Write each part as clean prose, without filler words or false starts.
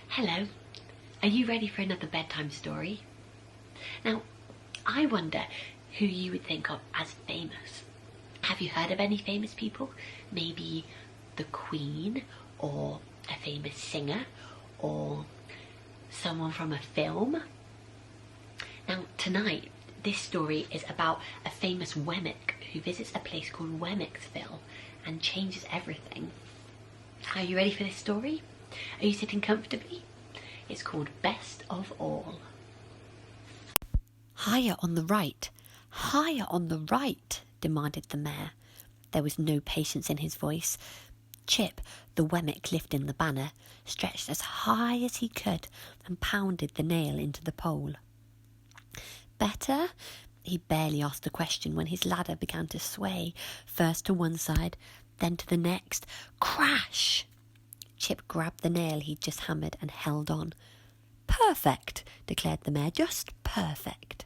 Hello, are you ready for another bedtime story? Now, I wonder who you would think of as famous. Have you heard of any famous people? Maybe the Queen, or a famous singer, or someone from a film? Now, tonight, this story is about a famous Wemmick who visits a place called Wemmicksville and changes everything. Are you ready for this story? Are you sitting comfortably? It's called Best of All. Higher on the right, higher on the right, demanded the mayor. There was no patience in his voice. Chip, the Wemmick lifting the banner, stretched as high as he could and pounded the nail into the pole. Better? He barely asked the question when his ladder began to sway, first to one side, then to the next. Crash! Chip grabbed the nail he'd just hammered and held on. Perfect, declared the mayor, just perfect.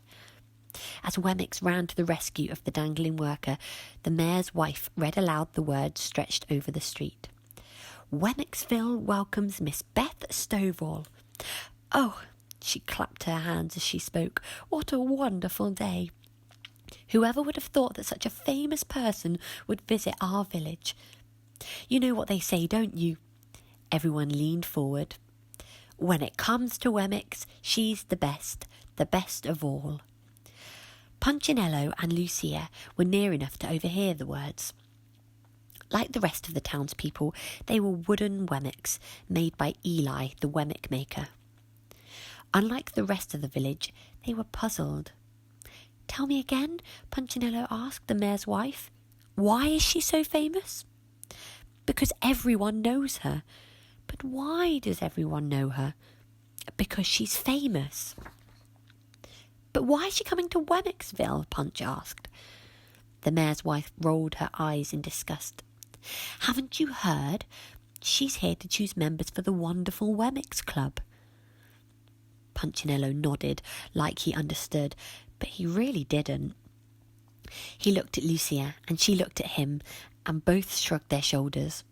As Wemmicks ran to the rescue of the dangling worker, the mayor's wife read aloud the words stretched over the street. Wemmicksville welcomes Miss Beth Stovall. Oh, she clapped her hands as she spoke. What a wonderful day. Whoever would have thought that such a famous person would visit our village? You know what they say, don't you? Everyone leaned forward. When it comes to Wemmicks, she's the best of all. Punchinello and Lucia were near enough to overhear the words. Like the rest of the townspeople, they were wooden Wemmicks made by Eli, the Wemmick maker. Unlike the rest of the village, they were puzzled. Tell me again, Punchinello asked the mayor's wife. Why is she so famous? Because everyone knows her. But why does everyone know her? Because she's famous. But why is she coming to Wemmicksville? Punch asked. The mayor's wife rolled her eyes in disgust. Haven't you heard? She's here to choose members for the wonderful Wemmicks Club. Punchinello nodded like he understood, but he really didn't. He looked at Lucia and she looked at him, and both shrugged their shoulders.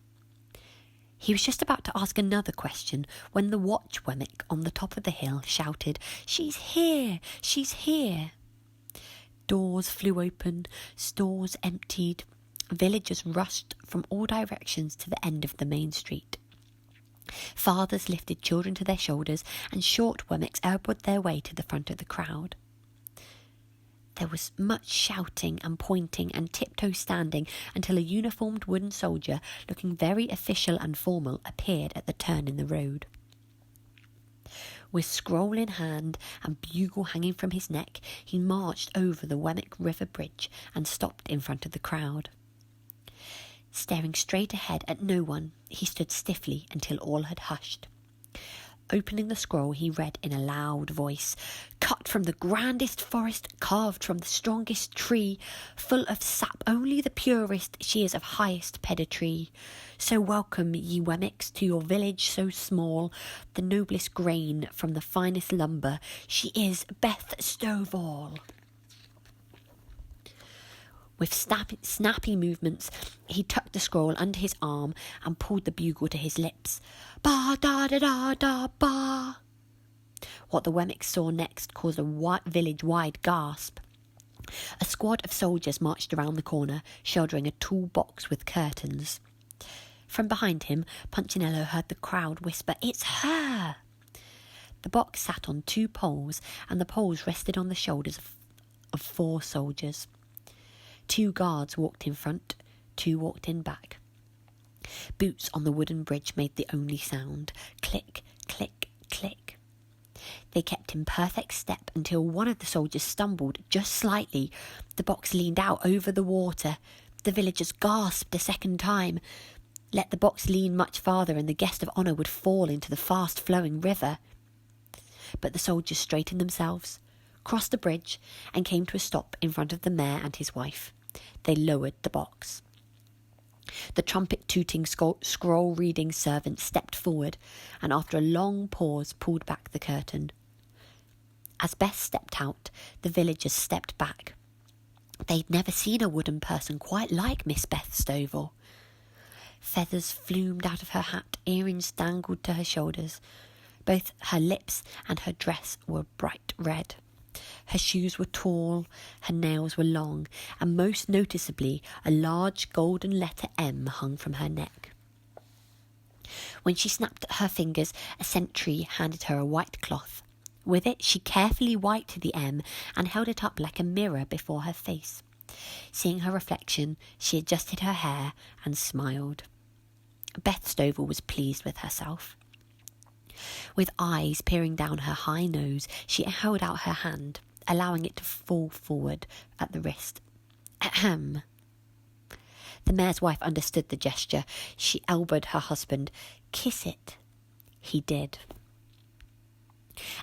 He was just about to ask another question when the watch Wemmick on the top of the hill shouted, She's here! She's here! Doors flew open, stores emptied, villagers rushed from all directions to the end of the main street. Fathers lifted children to their shoulders, and short Wemmicks elbowed their way to the front of the crowd. There was much shouting and pointing and tiptoe standing until a uniformed wooden soldier, looking very official and formal, appeared at the turn in the road. With scroll in hand and bugle hanging from his neck, he marched over the Wemmick River Bridge and stopped in front of the crowd. Staring straight ahead at no one, he stood stiffly until all had hushed. Opening the scroll, he read in a loud voice, Cut from the grandest forest, carved from the strongest tree, full of sap only the purest, she is of highest pedigree. So welcome, ye Wemmicks, to your village so small, the noblest grain from the finest lumber, she is Beth Stovall. With snappy movements, he tucked the scroll under his arm and pulled the bugle to his lips. Ba-da-da-da-da-ba! What the Wemmicks saw next caused a village-wide gasp. A squad of soldiers marched around the corner, shouldering a tall box with curtains. From behind him, Punchinello heard the crowd whisper, It's her! The box sat on 2 poles, and the poles rested on the shoulders of 4 soldiers. 2 guards walked in front, 2 walked in back. Boots on the wooden bridge made the only sound. Click, click, click. They kept in perfect step until one of the soldiers stumbled just slightly. The box leaned out over the water. The villagers gasped a second time. Let the box lean much farther and the guest of honour would fall into the fast-flowing river. But the soldiers straightened themselves, crossed the bridge, and came to a stop in front of the mayor and his wife. They lowered the box. The trumpet-tooting, scroll-reading servant stepped forward, and after a long pause pulled back the curtain. As Beth stepped out, the villagers stepped back. They'd never seen a wooden person quite like Miss Beth Stovall. Feathers flumed out of her hat, earrings dangled to her shoulders. Both her lips and her dress were bright red. Her shoes were tall, her nails were long, and most noticeably a large golden letter M hung from her neck. When she snapped at her fingers, a sentry handed her a white cloth. With it, she carefully wiped the M and held it up like a mirror before her face. Seeing her reflection, she adjusted her hair and smiled. Beth Stovall was pleased with herself. With eyes peering down her high nose, she held out her hand, allowing it to fall forward at the wrist. Ahem. The mayor's wife understood the gesture. She elbowed her husband. "Kiss it." He did.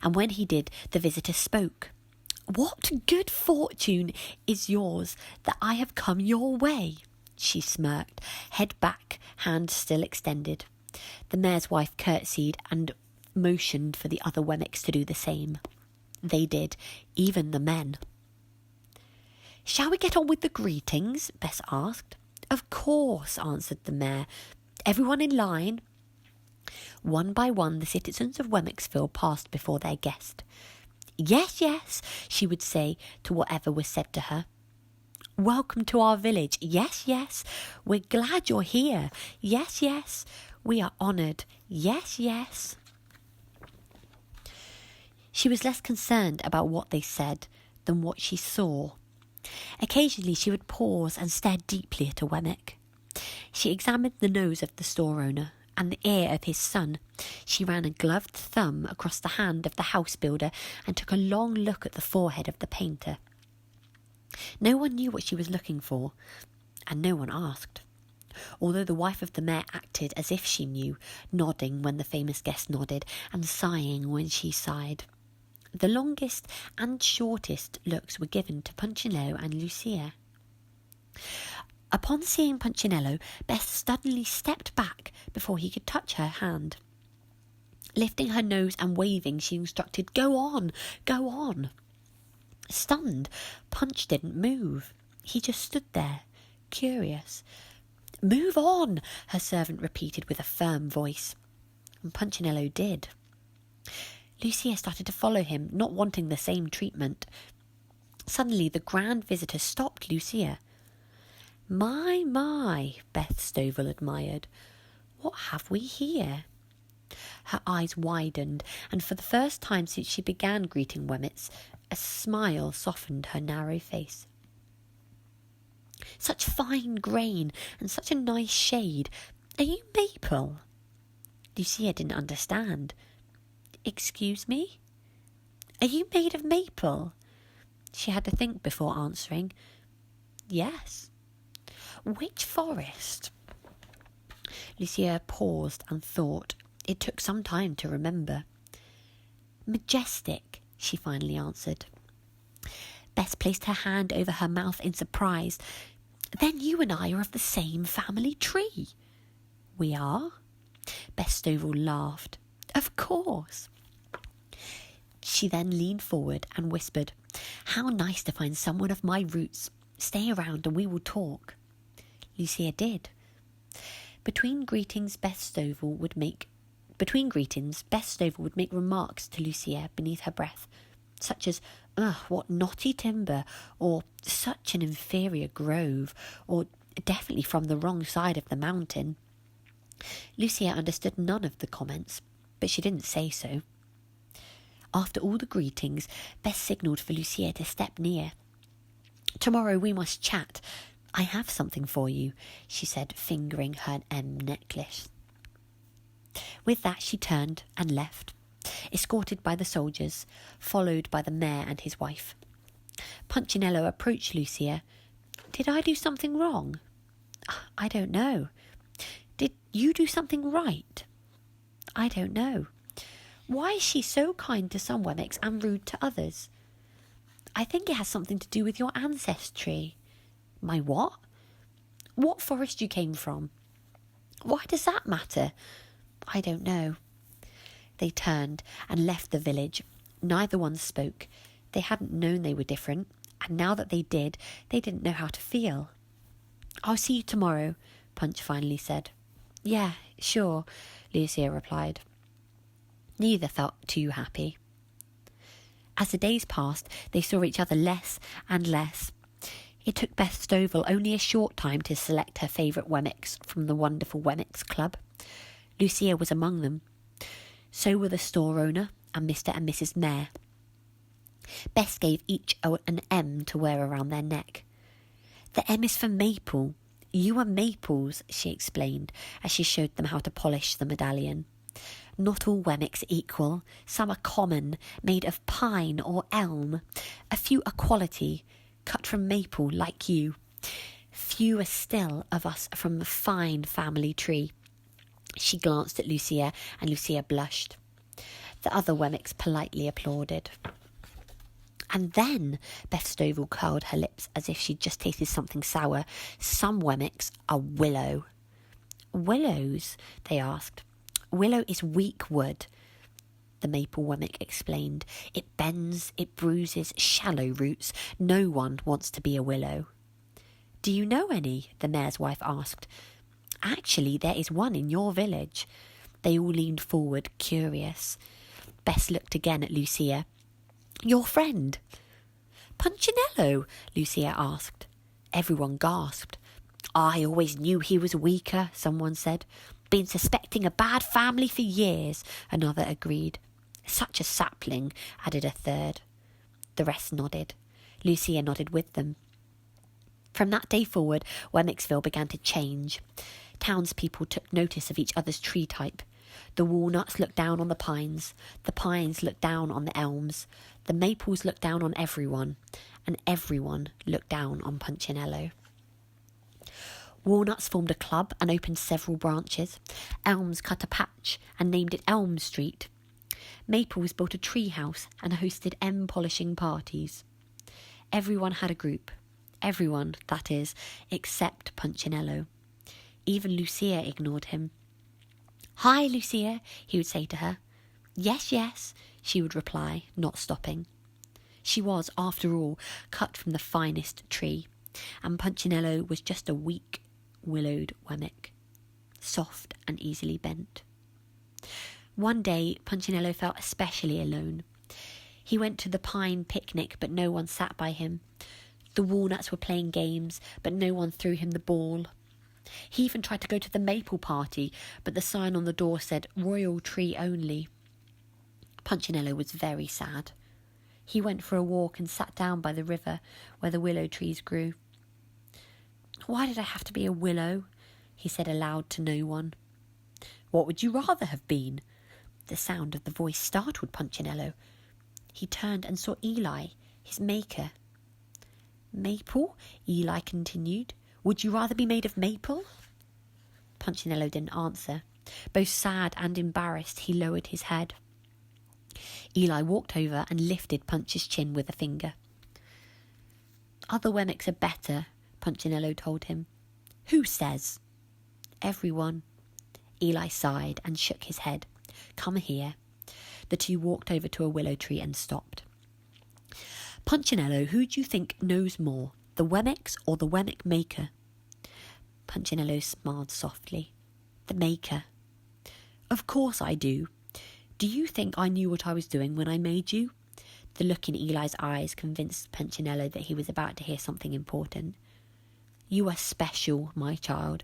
And when he did, the visitor spoke. "What good fortune is yours that I have come your way?" She smirked, head back, hand still extended. The mayor's wife curtsied and motioned for the other Wemmicks to do the same. They did, even the men. "Shall we get on with the greetings?" Bess asked. "Of course," answered the mayor. "Everyone in line." One by one, the citizens of Wemmicksville passed before their guest. "Yes, yes," she would say to whatever was said to her. "Welcome to our village." "Yes, yes." "We're glad you're here." "Yes, yes." "We are honoured." "Yes, yes." She was less concerned about what they said than what she saw. Occasionally she would pause and stare deeply at a Wemmick. She examined the nose of the store owner and the ear of his son. She ran a gloved thumb across the hand of the house builder and took a long look at the forehead of the painter. No one knew what she was looking for, and no one asked, although the wife of the mayor acted as if she knew, nodding when the famous guest nodded and sighing when she sighed. The longest and shortest looks were given to Punchinello and Lucia. Upon seeing Punchinello, Beth suddenly stepped back before he could touch her hand. Lifting her nose and waving, she instructed, "Go on, go on." Stunned, Punch didn't move. He just stood there, curious. "Move on," her servant repeated with a firm voice. And Punchinello did. Lucia started to follow him, not wanting the same treatment. Suddenly, the grand visitor stopped Lucia. My, Beth Stovall admired. "What have we here?" Her eyes widened, and for the first time since she began greeting Wemmicks, a smile softened her narrow face. "Such fine grain, and such a nice shade. Are you maple?" Lucia didn't understand. "Excuse me? Are you made of maple?" She had to think before answering. "Yes." "Which forest?" Lucia paused and thought. It took some time to remember. "Majestic," she finally answered. Bess placed her hand over her mouth in surprise. "Then you and I are of the same family tree." "We are?" Bess Stovall laughed. "Of course." She then leaned forward and whispered, "How nice to find someone of my roots. Stay around and we will talk." Lucia did. Between greetings, Beth Stovall would make remarks to Lucia beneath her breath, such as, "Ugh, what knotty timber," or "such an inferior grove," or "definitely from the wrong side of the mountain." Lucia understood none of the comments, but she didn't say so. After all the greetings, Bess signalled for Lucia to step near. "Tomorrow we must chat. I have something for you," she said, fingering her M necklace. With that she turned and left, escorted by the soldiers, followed by the mayor and his wife. Punchinello approached Lucia. "Did I do something wrong?" "I don't know." "Did you do something right?" "I don't know." "Why is she so kind to some Wemmicks and rude to others?" "I think it has something to do with your ancestry." "My what?" "What forest you came from." "Why does that matter?" "I don't know." They turned and left the village. Neither one spoke. They hadn't known they were different, and now that they did, they didn't know how to feel. "I'll see you tomorrow," Punch finally said. "Yeah, sure," Lucia replied. Neither felt too happy. As the days passed, they saw each other less and less. It took Beth Stovall only a short time to select her favourite Wemmicks from the wonderful Wemmicks Club. Lucia was among them. So were the store owner and Mr. and Mrs. Mayor. Beth gave each an M to wear around their neck. The M is for maple. You are maples, she explained as she showed them how to polish the medallion. Not all Wemmicks are equal. Some are common, made of pine or elm. A few are quality, cut from maple like you. Fewer still of us from the fine family tree. She glanced at Lucia, and Lucia blushed. The other Wemmicks politely applauded. And then Beth Stovall curled her lips as if she'd just tasted something sour. Some Wemmicks are willow. Willows? They asked. Willow is weak wood, the maple Wemmick explained. It bends, it bruises, shallow roots. No one wants to be a willow. Do you know any? The mayor's wife asked. Actually, there is one in your village. They all leaned forward, curious. Bess looked again at Lucia. Your friend? Punchinello? Lucia asked. Everyone gasped. I always knew he was weaker, someone said. Been suspecting a bad family for years, another agreed. Such a sapling, added a third. The rest nodded. Lucia nodded with them. From that day forward, Wemmicksville began to change. Townspeople took notice of each other's tree type. The walnuts looked down on the pines looked down on the elms, the maples looked down on everyone, and everyone looked down on Punchinello. Walnuts formed a club and opened several branches. Elms cut a patch and named it Elm Street. Maples built a tree house and hosted M-polishing parties. Everyone had a group. Everyone, that is, except Punchinello. Even Lucia ignored him. Hi, Lucia, he would say to her. Yes, yes, she would reply, not stopping. She was, after all, cut from the finest tree, and Punchinello was just a weak, willowed Wemmick, soft and easily bent. One day, Punchinello felt especially alone. He went to the pine picnic, but no one sat by him. The walnuts were playing games, but no one threw him the ball. He even tried to go to the maple party, but the sign on the door said, Royal Tree Only. Punchinello was very sad. He went for a walk and sat down by the river where the willow trees grew. Why did I have to be a willow? He said aloud to no one. What would you rather have been? The sound of the voice startled Punchinello. He turned and saw Eli, his maker. Maple? Eli continued. Would you rather be made of maple? Punchinello didn't answer. Both sad and embarrassed, he lowered his head. Eli walked over and lifted Punch's chin with a finger. Other Wemmicks are better, Punchinello told him. Who says? Everyone. Eli sighed and shook his head. Come here. The two walked over to a willow tree and stopped. Punchinello, who do you think knows more, the Wemmicks or the Wemmick maker? Punchinello smiled softly. The maker. Of course I do. Do you think I knew what I was doing when I made you? The look in Eli's eyes convinced Punchinello that he was about to hear something important. You are special, my child.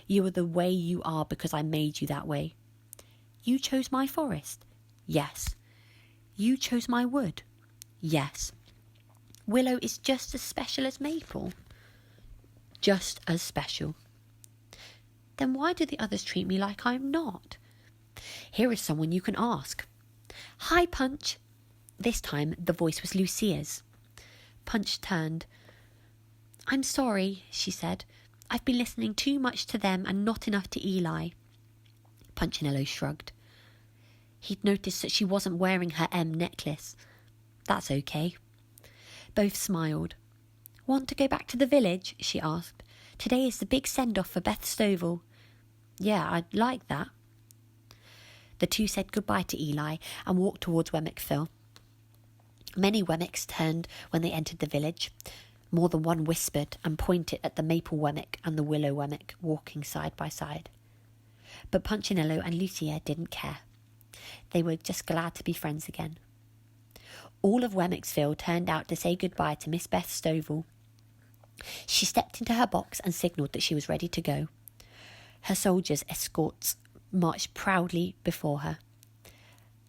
You are the way you are because I made you that way. You chose my forest? Yes. You chose my wood? Yes. Willow is just as special as maple. Just as special. Then why do the others treat me like I'm not? Here is someone you can ask. Hi, Punch. This time the voice was Lucia's. Punch turned. I'm sorry, she said. I've been listening too much to them and not enough to Eli. Punchinello shrugged. He'd noticed that she wasn't wearing her M necklace. That's okay. Both smiled. Want to go back to the village? She asked. Today is the big send-off for Beth Stovall. Yeah, I'd like that. The two said goodbye to Eli and walked towards Wemmickville. Many Wemmicks turned when they entered the village. More than one whispered and pointed at the maple Wemmick and the willow Wemmick walking side by side. But Punchinello and Lucia didn't care. They were just glad to be friends again. All of Wemmixville turned out to say goodbye to Miss Beth Stovall. She stepped into her box and signalled that she was ready to go. Her soldiers' escorts marched proudly before her.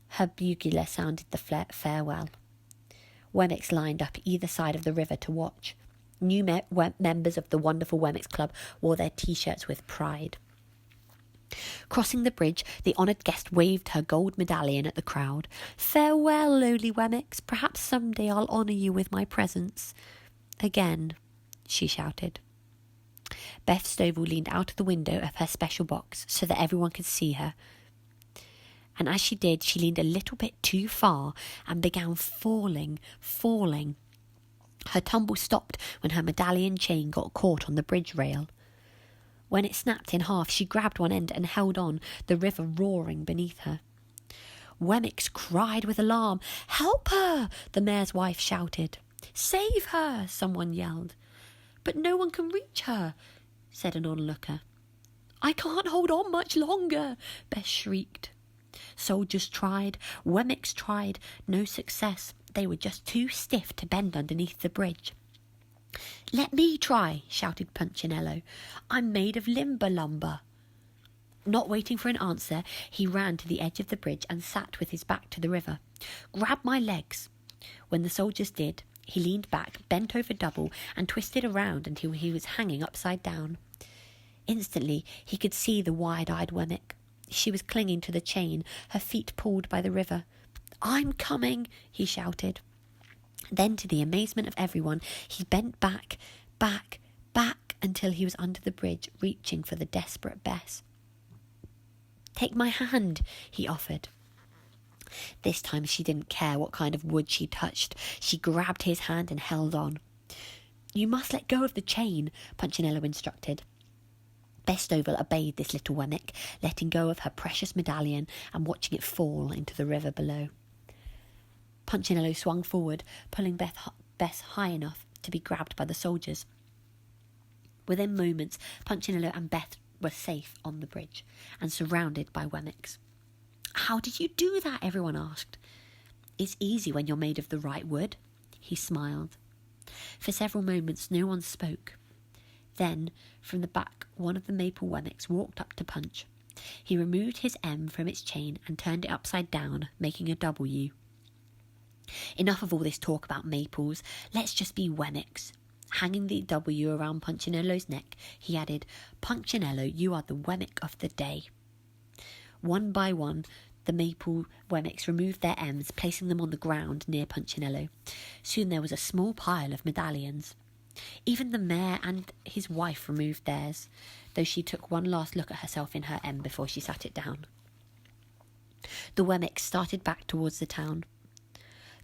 Her bugler sounded the farewell. Wemmix lined up either side of the river to watch. New members of the wonderful Wemmix Club wore their T-shirts with pride. Crossing the bridge, the honoured guest waved her gold medallion at the crowd. "Farewell, lowly Wemmix. Perhaps someday I'll honour you with my presence." "Again," she shouted. Beth Stovall leaned out of the window of her special box so that everyone could see her. And as she did, she leaned a little bit too far and began falling. Her tumble stopped when her medallion chain got caught on the bridge rail. When it snapped in half, she grabbed one end and held on, the river roaring beneath her. Wemmix cried with alarm. "Help her!" the mayor's wife shouted. "Save her!" someone yelled. "But no one can reach her," said an onlooker. "I can't hold on much longer," Beth shrieked. Soldiers tried, Wemmix tried, no success. They were just too stiff to bend underneath the bridge. "Let me try," shouted Punchinello. "I'm made of limber lumber." Not waiting for an answer, he ran to the edge of the bridge and sat with his back to the river. "Grab my legs." When the soldiers did, he leaned back, bent over double, and twisted around until he was hanging upside down. Instantly, he could see the wide-eyed Wemmix. She was clinging to the chain, her feet pulled by the river. "I'm coming," he shouted. Then, to the amazement of everyone, he bent back, until he was under the bridge, reaching for the desperate Bess. "Take my hand," he offered. This time she didn't care what kind of wood she touched. She grabbed his hand and held on. "You must let go of the chain," Punchinello instructed. Bess Stovall obeyed this little Wemmix, letting go of her precious medallion and watching it fall into the river below. Punchinello swung forward, pulling Bess high enough to be grabbed by the soldiers. Within moments, Punchinello and Beth were safe on the bridge and surrounded by Wemmix. "How did you do that?" everyone asked. "It's easy when you're made of the right wood," he smiled. For several moments, no one spoke. Then, from the back, one of the maple Wemmix walked up to Punch. He removed his M from its chain and turned it upside down, making a W. "Enough of all this talk about maples. Let's just be Wemmix." Hanging the W around Punchinello's neck, he added, "Punchinello, you are the Wemmix of the day." One by one, the maple Wemmix removed their M's, placing them on the ground near Punchinello. Soon there was a small pile of medallions. Even the mayor and his wife removed theirs, though she took one last look at herself in her M before she sat it down. The Wemmix started back towards the town.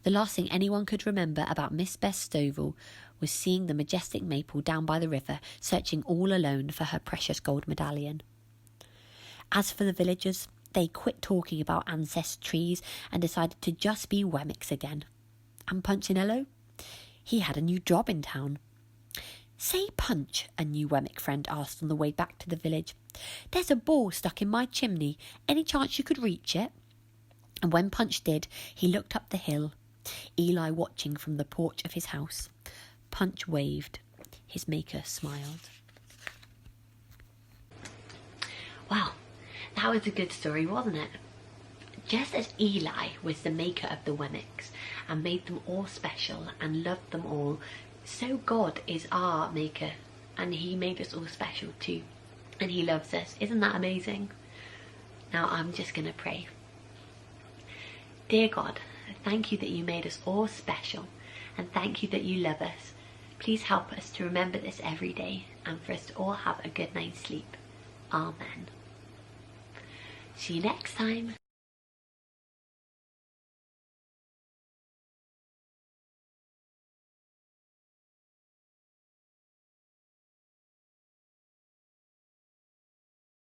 The last thing anyone could remember about Miss Bess Stovall was seeing the majestic maple down by the river, searching all alone for her precious gold medallion. As for the villagers, they quit talking about ancestries and decided to just be Wemmix again. And Punchinello? He had a new job in town. "Say, Punch," a new Wemmix friend asked on the way back to the village, "there's a ball stuck in my chimney. Any chance you could reach it?" And when Punch did, he looked up the hill, Eli watching from the porch of his house. Punch waved. His maker smiled. Wow, that was a good story, wasn't it? Just as Eli was the maker of the Wemmix and made them all special and loved them all, so God is our maker, and he made us all special too, and he loves us. Isn't that amazing? Now I'm just going to pray. Dear God, thank you that you made us all special, and thank you that you love us. Please help us to remember this every day, and for us to all have a good night's sleep. Amen. See you next time.